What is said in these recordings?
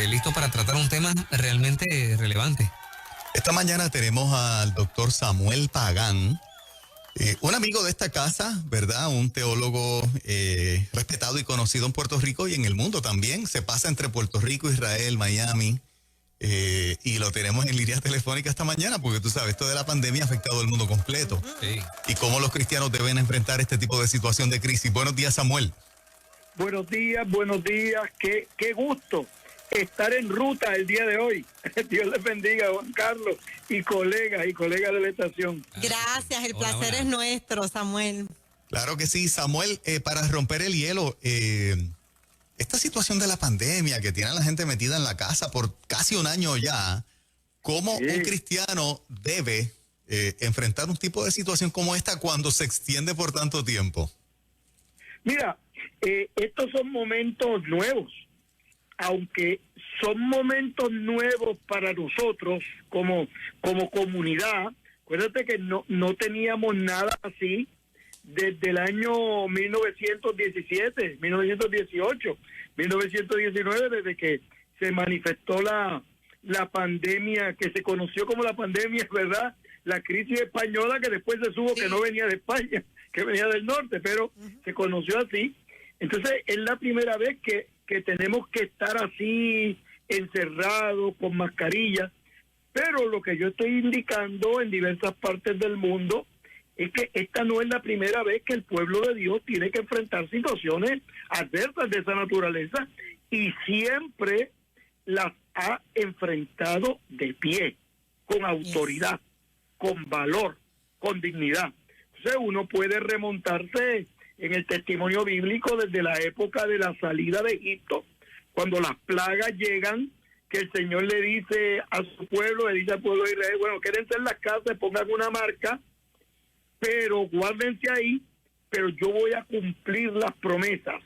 listos para tratar un tema realmente relevante. Esta mañana tenemos al doctor Samuel Pagán, un amigo de esta casa, ¿verdad? Un teólogo respetado y conocido en Puerto Rico y en el mundo también. Se pasa entre Puerto Rico, Israel, Miami, y lo tenemos en línea telefónica esta mañana porque tú sabes, esto de la pandemia ha afectado al mundo completo. Sí. Y cómo los cristianos deben enfrentar este tipo de situación de crisis. Buenos días, Samuel. Buenos días. Qué gusto estar en ruta el día de hoy. Dios les bendiga, Juan Carlos, y colegas de la estación. Gracias, el placer hola. es nuestro, Samuel. Claro que sí, Samuel, para romper el hielo, esta situación de la pandemia que tiene a la gente metida en la casa por casi un año ya, ¿cómo Sí. un cristiano debe enfrentar un tipo de situación como esta cuando se extiende por tanto tiempo? Mira, estos son momentos nuevos, aunque son momentos nuevos para nosotros como comunidad. Acuérdate que no teníamos nada así desde el año 1917, 1918, 1919, desde que se manifestó la pandemia, que se conoció como la pandemia, ¿verdad? La crisis española, que después se supo que no venía de España, que venía del norte, pero se conoció así. Entonces, es la primera vez que tenemos que estar así, encerrados, con mascarillas. Pero lo que yo estoy indicando en diversas partes del mundo es que esta no es la primera vez que el pueblo de Dios tiene que enfrentar situaciones adversas de esa naturaleza, y siempre las ha enfrentado de pie, con autoridad, con valor, con dignidad. Entonces uno puede remontarse en el testimonio bíblico desde la época de la salida de Egipto, cuando las plagas llegan, que el Señor le dice a su pueblo, le dice al pueblo de Israel, bueno, quédense en las casas, pongan una marca, pero guárdense ahí, pero yo voy a cumplir las promesas.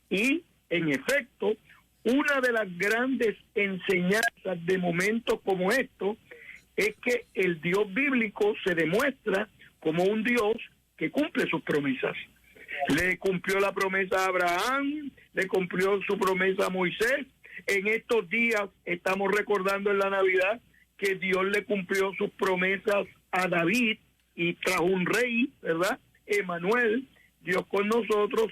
Y, en efecto, una de las grandes enseñanzas de momentos como estos es que el Dios bíblico se demuestra como un Dios que cumple sus promesas. Le cumplió la promesa a Abraham, le cumplió su promesa a Moisés. En estos días estamos recordando en la Navidad que Dios le cumplió sus promesas a David y trajo un rey, ¿verdad? Emmanuel, Dios con nosotros,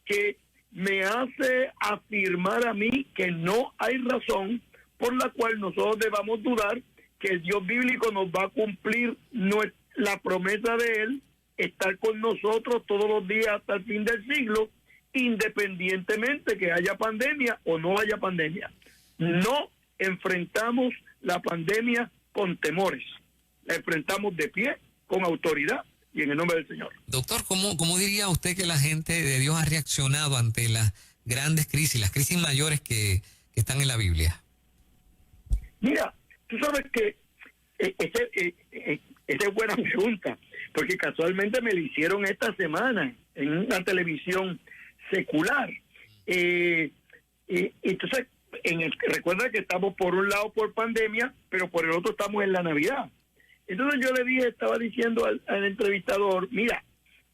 que me hace afirmar a mí que no hay razón por la cual nosotros debamos dudar que el Dios bíblico nos va a cumplir la promesa de Él, estar con nosotros todos los días hasta el fin del siglo, independientemente que haya pandemia o no haya pandemia. No enfrentamos la pandemia con temores, la enfrentamos de pie, con autoridad y en el nombre del Señor. Doctor, ¿cómo diría usted que la gente de Dios ha reaccionado ante las grandes crisis, las crisis mayores que están en la Biblia? Mira, tú sabes que esa es buena pregunta, porque casualmente me la hicieron esta semana en una televisión secular. Entonces, recuerda que estamos por un lado por pandemia, pero por el otro estamos en la Navidad. Entonces yo estaba diciendo al entrevistador, mira,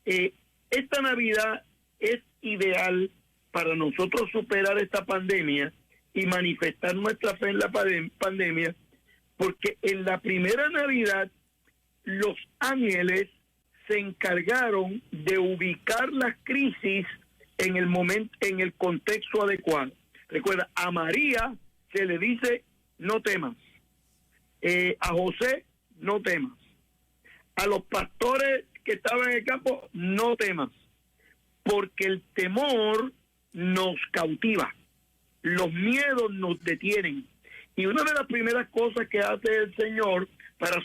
esta Navidad es ideal para nosotros superar esta pandemia y manifestar nuestra fe en la pandemia, porque en la primera Navidad los ángeles se encargaron de ubicar las crisis en el momento, en el contexto adecuado. Recuerda, a María se le dice no temas, a José no temas, a los pastores que estaban en el campo no temas, porque el temor nos cautiva, los miedos nos detienen, y una de las primeras cosas que hace el Señor para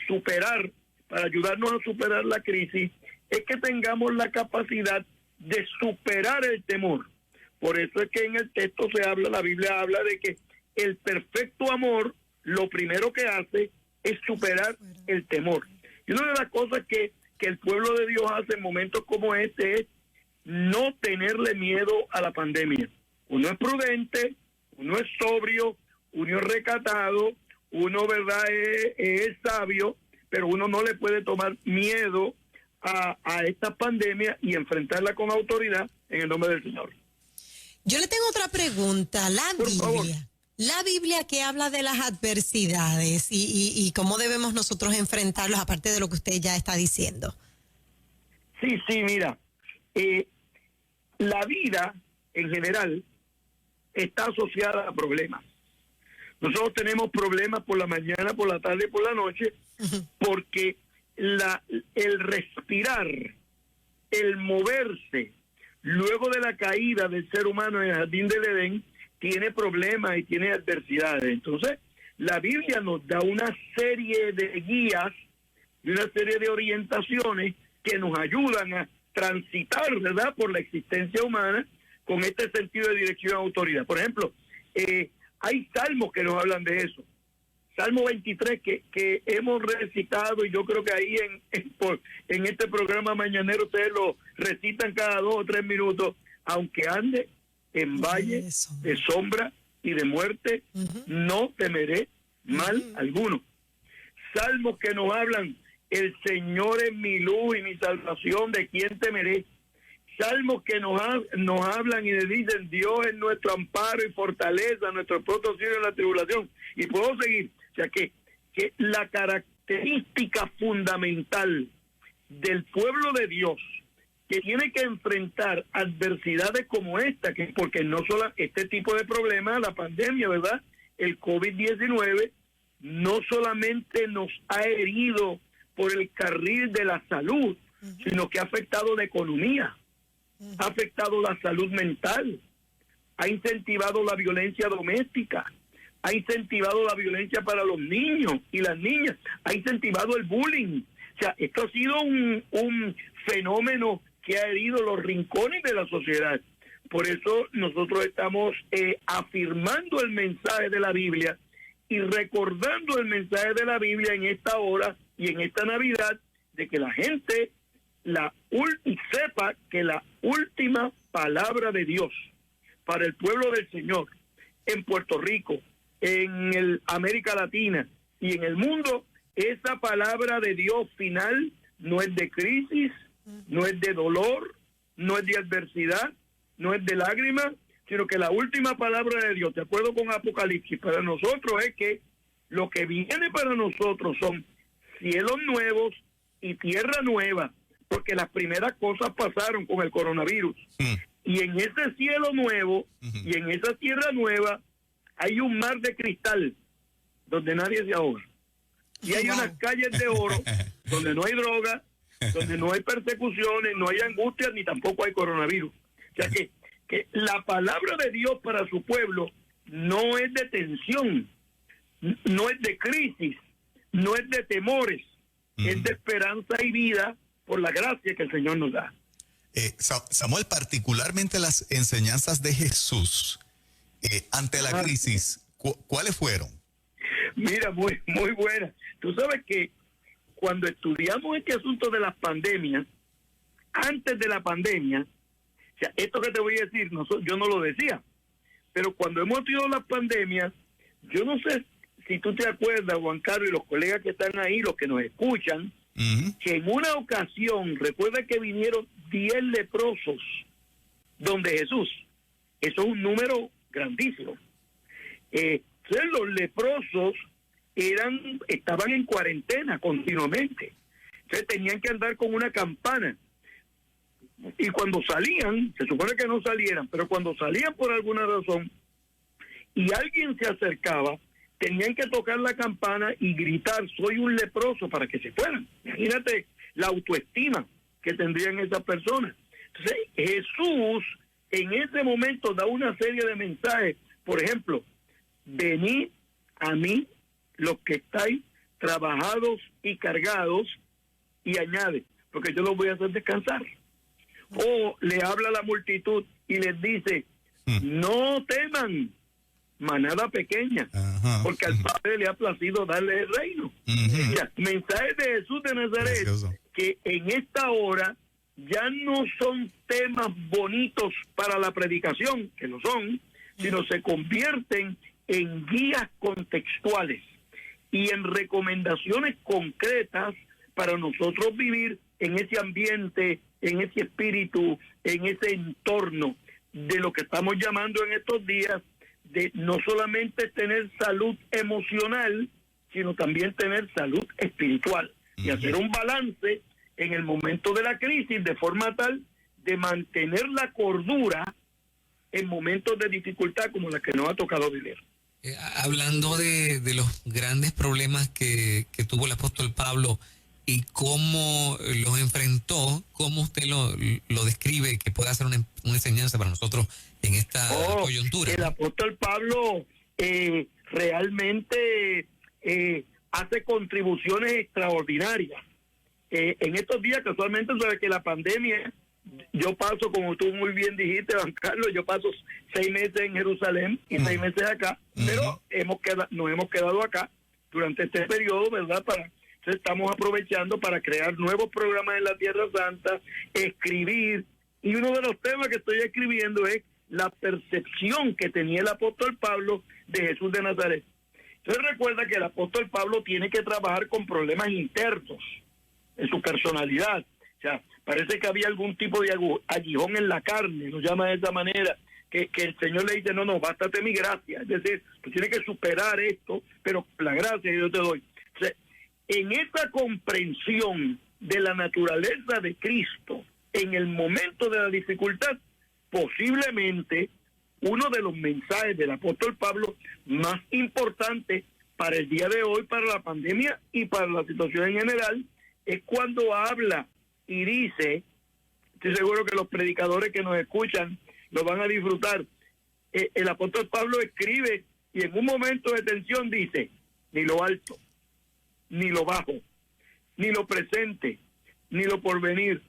ayudarnos a superar la crisis, es que tengamos la capacidad de superar el temor. Por eso es que en el texto la Biblia habla de que el perfecto amor, lo primero que hace es superar el temor. Y una de las cosas que el pueblo de Dios hace en momentos como este es no tenerle miedo a la pandemia. Uno es prudente, uno es sobrio, uno es recatado, uno, ¿verdad?, es sabio, pero uno no le puede tomar miedo a esta pandemia y enfrentarla con autoridad en el nombre del Señor. Yo le tengo otra pregunta. La Por favor. Biblia La Biblia que habla de las adversidades y cómo debemos nosotros enfrentarlos, aparte de lo que usted ya está diciendo. Sí, mira, la vida en general está asociada a problemas. Nosotros tenemos problemas por la mañana, por la tarde y por la noche, porque el respirar, el moverse, luego de la caída del ser humano en el jardín del Edén, tiene problemas y tiene adversidades. Entonces, la Biblia nos da una serie de guías y una serie de orientaciones que nos ayudan a transitar, ¿verdad?, por la existencia humana con este sentido de dirección y autoridad. Por ejemplo, hay salmos que nos hablan de eso. Salmo 23 que hemos recitado, y yo creo que ahí en este programa mañanero ustedes lo recitan cada 2 o 3 minutos. Aunque ande en valle de sombra y de muerte, no temeré mal alguno. Salmos que nos hablan: el Señor es mi luz y mi salvación, ¿de quién temeré? Salmos que nos hablan y le dicen: Dios es nuestro amparo y fortaleza, nuestro pronto auxilio en la tribulación. Y puedo seguir. O sea que la característica fundamental del pueblo de Dios, que tiene que enfrentar adversidades como esta, que porque no solo este tipo de problemas, la pandemia, ¿verdad?, el COVID-19, no solamente nos ha herido por el carril de la salud, sino que ha afectado la economía, ha afectado la salud mental, ha incentivado la violencia doméstica, ha incentivado la violencia para los niños y las niñas, ha incentivado el bullying. O sea, esto ha sido un fenómeno que ha herido los rincones de la sociedad. Por eso nosotros estamos afirmando el mensaje de la Biblia y recordando el mensaje de la Biblia en esta hora y en esta Navidad, de que la gente sepa que la última palabra de Dios para el pueblo del Señor en Puerto Rico, en América Latina y en el mundo, esa palabra de Dios final no es de crisis, no es de dolor, no es de adversidad, no es de lágrimas, sino que la última palabra de Dios, de acuerdo con Apocalipsis, para nosotros es que lo que viene para nosotros son cielos nuevos y tierra nueva, porque las primeras cosas pasaron con el coronavirus. Y en ese cielo nuevo y en esa tierra nueva hay un mar de cristal donde nadie se ahoga. Y hay unas calles de oro donde no hay droga, donde no hay persecuciones, no hay angustias, ni tampoco hay coronavirus. O sea que la palabra de Dios para su pueblo no es de tensión, no es de crisis, no es de temores, es de esperanza y vida por la gracia que el Señor nos da. Samuel, particularmente las enseñanzas de Jesús ante la crisis, ¿cuáles fueron? Mira, muy buena. Tú sabes que cuando estudiamos este asunto de las pandemias, antes de la pandemia, o sea, esto que te voy a decir, yo no lo decía, pero cuando hemos tenido las pandemias, yo no sé si tú te acuerdas, Juan Carlos, y los colegas que están ahí, los que nos escuchan, que en una ocasión, recuerda que vinieron 10 leprosos donde Jesús. Eso es un número grandísimo. Entonces los leprosos estaban en cuarentena continuamente. Entonces tenían que andar con una campana. Y cuando salían, se supone que no salieran, pero cuando salían por alguna razón y alguien se acercaba, tenían que tocar la campana y gritar: soy un leproso, para que se fueran. Imagínate la autoestima que tendrían esas personas. Entonces Jesús en ese momento da una serie de mensajes. Por ejemplo, venid a mí los que estáis trabajados y cargados, y añade, porque yo los voy a hacer descansar. O le habla a la multitud y les dice: no teman, manada pequeña, porque al Padre le ha placido darle el reino. Mira, mensajes de Jesús de Nazaret. Precioso. Que en esta hora ya no son temas bonitos para la predicación, que lo son, sino se convierten en guías contextuales y en recomendaciones concretas para nosotros vivir en ese ambiente, en ese espíritu, en ese entorno de lo que estamos llamando en estos días de no solamente tener salud emocional, sino también tener salud espiritual y hacer un balance en el momento de la crisis de forma tal de mantener la cordura en momentos de dificultad como la que nos ha tocado vivir. Hablando de los grandes problemas que tuvo el apóstol Pablo y cómo los enfrentó, cómo usted lo describe, que puede hacer una enseñanza para nosotros en esta coyuntura. El apóstol Pablo realmente hace contribuciones extraordinarias. En estos días, casualmente, sabes que la pandemia, yo paso, como tú muy bien dijiste, Juan Carlos, yo paso 6 meses en Jerusalén y 6 meses acá, pero nos hemos quedado acá durante este periodo, ¿verdad? Estamos aprovechando para crear nuevos programas en la Tierra Santa, escribir, y uno de los temas que estoy escribiendo es la percepción que tenía el apóstol Pablo de Jesús de Nazaret. Entonces recuerda que el apóstol Pablo tiene que trabajar con problemas internos en su personalidad. O sea, parece que había algún tipo de aguijón en la carne, lo llama de esa manera, que el Señor le dice, no, bástate mi gracia. Es decir, tú tienes que superar esto, pero la gracia que yo te doy. O sea, en esa comprensión de la naturaleza de Cristo, en el momento de la dificultad, posiblemente uno de los mensajes del apóstol Pablo más importantes para el día de hoy, para la pandemia y para la situación en general, es cuando habla y dice, estoy seguro que los predicadores que nos escuchan lo van a disfrutar, el apóstol Pablo escribe y en un momento de tensión dice, ni lo alto, ni lo bajo, ni lo presente, ni lo porvenir,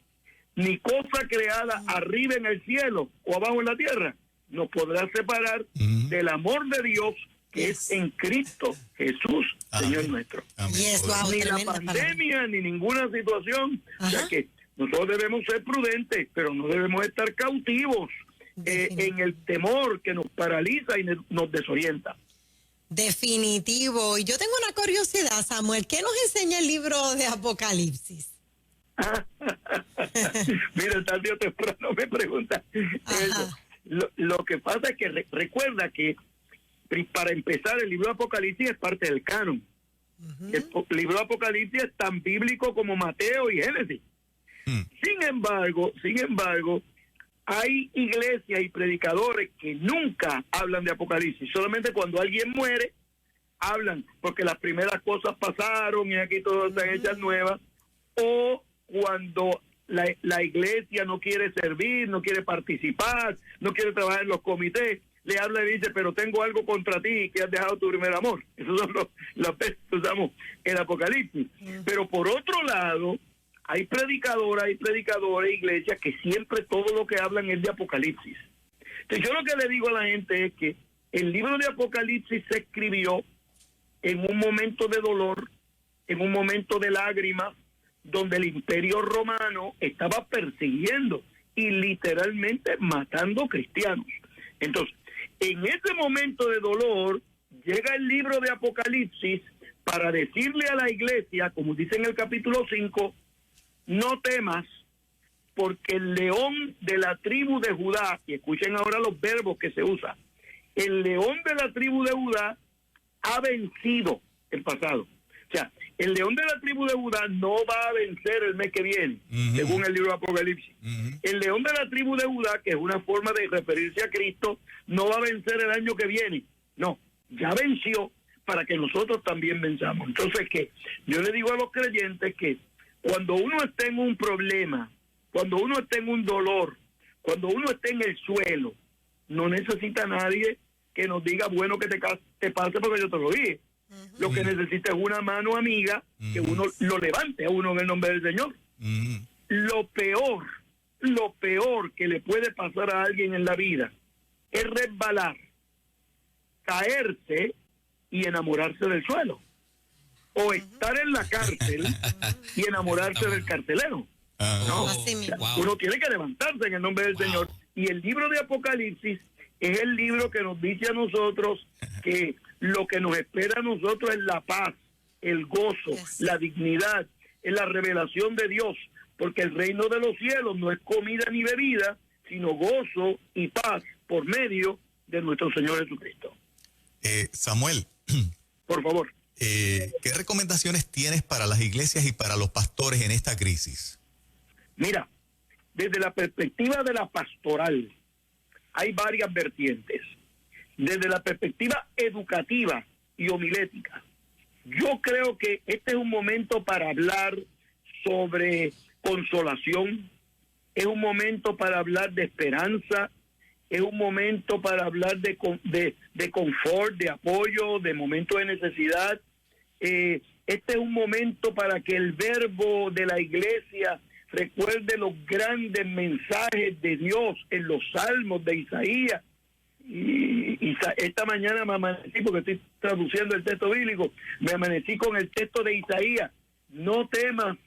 ni cosa creada arriba en el cielo o abajo en la tierra nos podrá separar del amor de Dios que es en Cristo Jesús, Señor nuestro. Ni la pandemia, ni ninguna situación. O sea que nosotros debemos ser prudentes, pero no debemos estar cautivos en el temor que nos paraliza y nos desorienta. Definitivo. Y yo tengo una curiosidad, Samuel. ¿Qué nos enseña el libro de Apocalipsis? Mira, tarde o temprano me pregunta eso. Lo que pasa es que recuerda que para empezar el libro de Apocalipsis es parte del canon. El libro de Apocalipsis es tan bíblico como Mateo y Génesis. Sin embargo, hay iglesias y predicadores que nunca hablan de Apocalipsis. Solamente cuando alguien muere hablan, porque las primeras cosas pasaron y aquí todas están hechas nuevas, o cuando la iglesia no quiere servir, no quiere participar, no quiere trabajar en los comités, le habla y dice, pero tengo algo contra ti, que has dejado tu primer amor. Esos son las veces que usamos el Apocalipsis. Pero por otro lado, hay predicadores, iglesias que siempre todo lo que hablan es de Apocalipsis. Entonces yo lo que le digo a la gente es que el libro de Apocalipsis se escribió en un momento de dolor, en un momento de lágrimas, donde el Imperio Romano estaba persiguiendo y literalmente matando cristianos. Entonces, en ese momento de dolor, llega el libro de Apocalipsis para decirle a la iglesia, como dice en el capítulo 5, no temas, porque el león de la tribu de Judá, y escuchen ahora los verbos que se usan, el león de la tribu de Judá ha vencido el pasado. O sea, el león de la tribu de Judá no va a vencer el mes que viene, según el libro de Apocalipsis. El león de la tribu de Judá, que es una forma de referirse a Cristo, no va a vencer el año que viene. No, ya venció para que nosotros también venzamos. Entonces, ¿qué? Yo le digo a los creyentes que cuando uno está en un problema, cuando uno está en un dolor, cuando uno está en el suelo, no necesita nadie que nos diga, bueno, que te pase porque yo te lo dije. Lo que necesita es una mano amiga que uno lo levante a uno en el nombre del Señor. Lo peor que le puede pasar a alguien en la vida es resbalar, caerse y enamorarse del suelo, o estar en la cárcel y enamorarse del carcelero. No, uno tiene que levantarse en el nombre del Señor. Y el libro de Apocalipsis es el libro que nos dice a nosotros que lo que nos espera a nosotros es la paz, el gozo, la dignidad, es la revelación de Dios, porque el reino de los cielos no es comida ni bebida, sino gozo y paz por medio de nuestro Señor Jesucristo. Samuel, Por favor. ¿qué recomendaciones tienes para las iglesias y para los pastores en esta crisis? Mira, desde la perspectiva de la pastoral, hay varias vertientes. Desde la perspectiva educativa y homilética, yo creo que este es un momento para hablar sobre consolación, es un momento para hablar de esperanza, es un momento para hablar de confort, de apoyo, de momentos de necesidad. Este es un momento para que el verbo de la iglesia recuerde los grandes mensajes de Dios en los salmos de Isaías. Y esta mañana me amanecí, porque estoy traduciendo el texto bíblico, me amanecí con el texto de Isaías: no temas,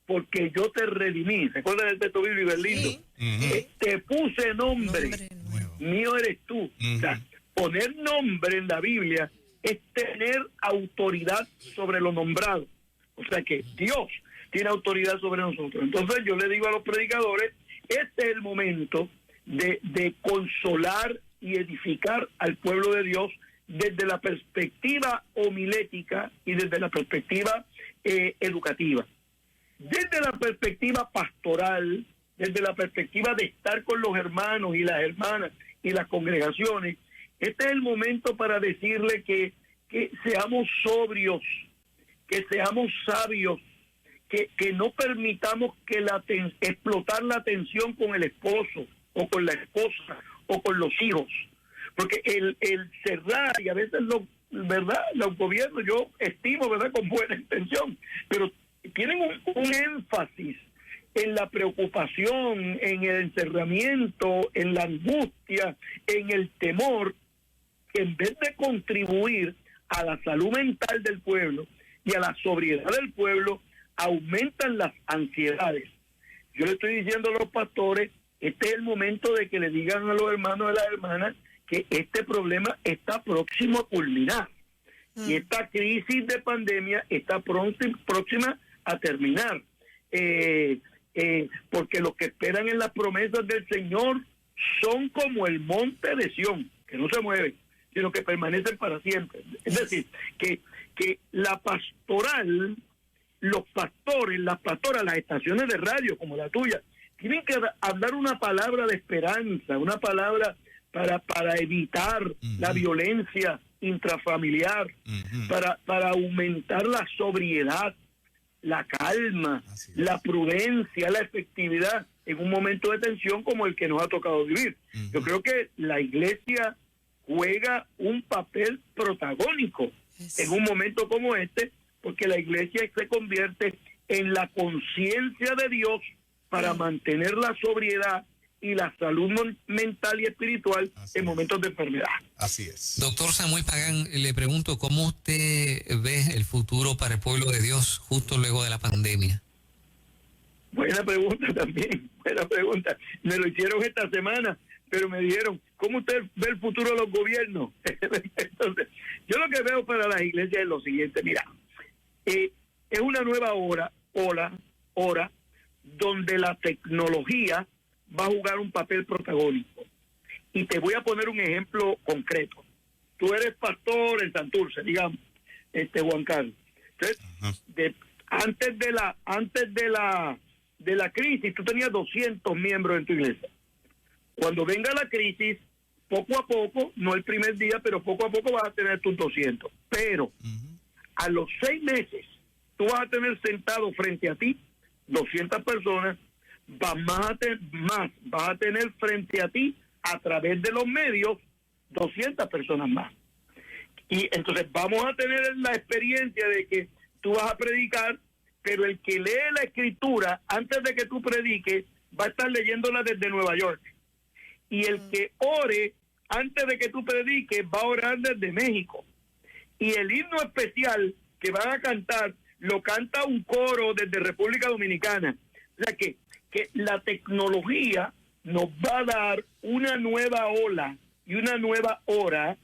porque yo te redimí. ¿Recuerdan el texto bíblico? Es lindo. Sí. Te puse nombre nuevo. mío eres tú. O sea, poner nombre en la Biblia es tener autoridad sobre lo nombrado. O sea que Dios tiene autoridad sobre nosotros. Entonces yo le digo a los predicadores, este es el momento de consolar y edificar al pueblo de Dios desde la perspectiva homilética y desde la perspectiva educativa. Desde la perspectiva pastoral, desde la perspectiva de estar con los hermanos y las hermanas y las congregaciones, este es el momento para decirle que seamos sobrios, que seamos sabios, que no permitamos que explotar la tensión con el esposo o con la esposa o con los hijos, porque el cerrar, y a veces verdad, los gobiernos, yo estimo, verdad, con buena intención, pero tienen un énfasis en la preocupación, en el encerramiento, en la angustia, en el temor, que en vez de contribuir a la salud mental del pueblo y a la sobriedad del pueblo, aumentan las ansiedades. Yo le estoy diciendo a los pastores, este es el momento de que le digan a los hermanos y a las hermanas que este problema está próximo a culminar. Y esta crisis de pandemia está próxima a terminar. Porque los que esperan en las promesas del Señor son como el monte de Sión, que no se mueven, sino que permanecen para siempre. Es decir, que la pastoral, los pastores, las pastoras, las estaciones de radio como la tuya, tienen que hablar una palabra de esperanza, una palabra para evitar la violencia intrafamiliar, para aumentar la sobriedad, la calma, la prudencia, la efectividad en un momento de tensión como el que nos ha tocado vivir. Yo creo que la iglesia juega un papel protagónico en un momento como este, porque la iglesia se convierte en la conciencia de Dios para mantener la sobriedad y la salud mental y espiritual en momentos de enfermedad. Así es. Doctor Samuel Pagán, le pregunto, ¿cómo usted ve el futuro para el pueblo de Dios justo luego de la pandemia? Buena pregunta también, buena pregunta. Me lo hicieron esta semana, pero me dijeron, ¿cómo usted ve el futuro de los gobiernos? Entonces, yo lo que veo para las iglesias es lo siguiente, mira, es una nueva hora donde la tecnología va a jugar un papel protagónico. Y te voy a poner un ejemplo concreto. Tú eres pastor en Santurce, digamos, Juan Carlos. Entonces, antes de la crisis, tú tenías 200 miembros en tu iglesia. Cuando venga la crisis, poco a poco, no el primer día, pero poco a poco vas a tener tus 200. Pero a los 6 meses, tú vas a tener sentado frente a ti 200 personas, vas a tener frente a ti, a través de los medios, 200 personas más. Y entonces vamos a tener la experiencia de que tú vas a predicar, pero el que lee la escritura antes de que tú prediques va a estar leyéndola desde Nueva York. Y el que ore antes de que tú prediques va a orar desde México. Y el himno especial que van a cantar lo canta un coro desde República Dominicana. O sea que la tecnología nos va a dar una nueva ola y una nueva hora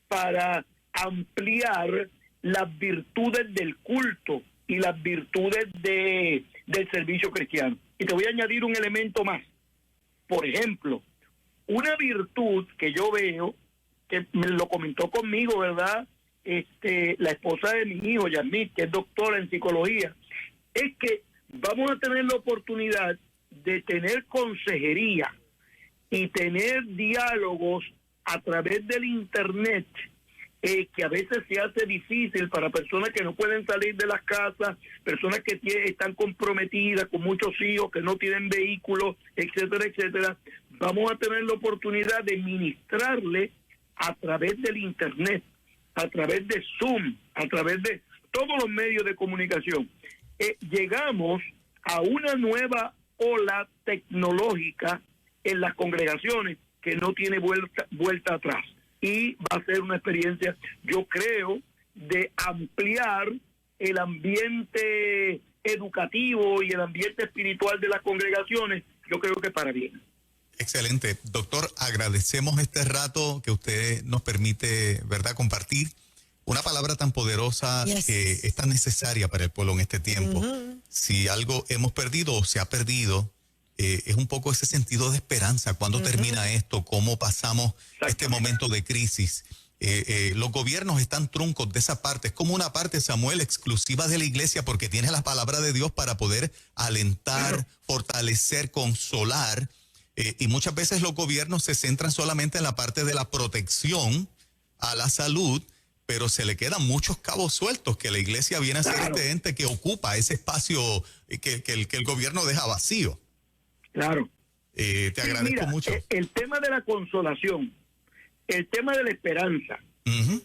para ampliar las virtudes del culto y las virtudes del servicio cristiano. Y te voy a añadir un elemento más. Por ejemplo, una virtud que yo veo que me lo comentó conmigo, ¿verdad? La esposa de mi hijo, Yasmín, que es doctora en psicología, es que vamos a tener la oportunidad de tener consejería y tener diálogos a través del Internet, que a veces se hace difícil para personas que no pueden salir de las casas, personas que están comprometidas con muchos hijos, que no tienen vehículos, etcétera, etcétera. Vamos a tener la oportunidad de ministrarle a través del Internet, a través de Zoom, a través de todos los medios de comunicación. Llegamos a una nueva ola tecnológica en las congregaciones que no tiene vuelta atrás. Y va a ser una experiencia, yo creo, de ampliar el ambiente educativo y el ambiente espiritual de las congregaciones, yo creo que para bien. Excelente. Doctor, agradecemos este rato que usted nos permite, ¿verdad?, compartir una palabra tan poderosa que es tan necesaria para el pueblo en este tiempo. Si algo hemos perdido o se ha perdido, es un poco ese sentido de esperanza. ¿Cuándo termina esto? ¿Cómo pasamos este momento de crisis? Los gobiernos están truncos de esa parte. Es como una parte, Samuel, exclusiva de la iglesia, porque tiene la palabra de Dios para poder alentar, fortalecer, consolar. Y muchas veces los gobiernos se centran solamente en la parte de la protección a la salud, pero se le quedan muchos cabos sueltos que la iglesia viene a ser este ente que ocupa ese espacio que el gobierno deja vacío. Claro. Te agradezco mucho. El tema de la consolación, el tema de la esperanza,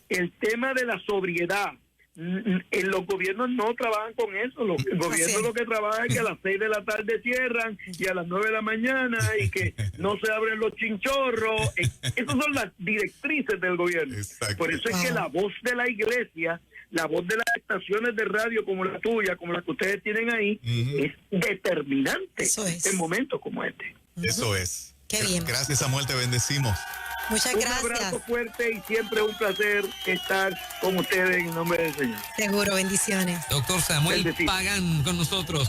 el tema de la sobriedad, los gobiernos no trabajan con eso. Los gobiernos lo que trabajan es que a las 6 de la tarde cierran y a las 9 de la mañana y que no se abren los chinchorros. Esas son las directrices del gobierno. Exacto. Por eso es que la voz de la iglesia, la voz de las estaciones de radio como la tuya, como la que ustedes tienen ahí, es determinante en momentos como este. Eso es. Qué bien. Gracias, Samuel, te bendecimos. Muchas gracias. Un abrazo fuerte y siempre un placer estar con ustedes en nombre del Señor. Seguro, bendiciones. Doctor Samuel Pagán con nosotros.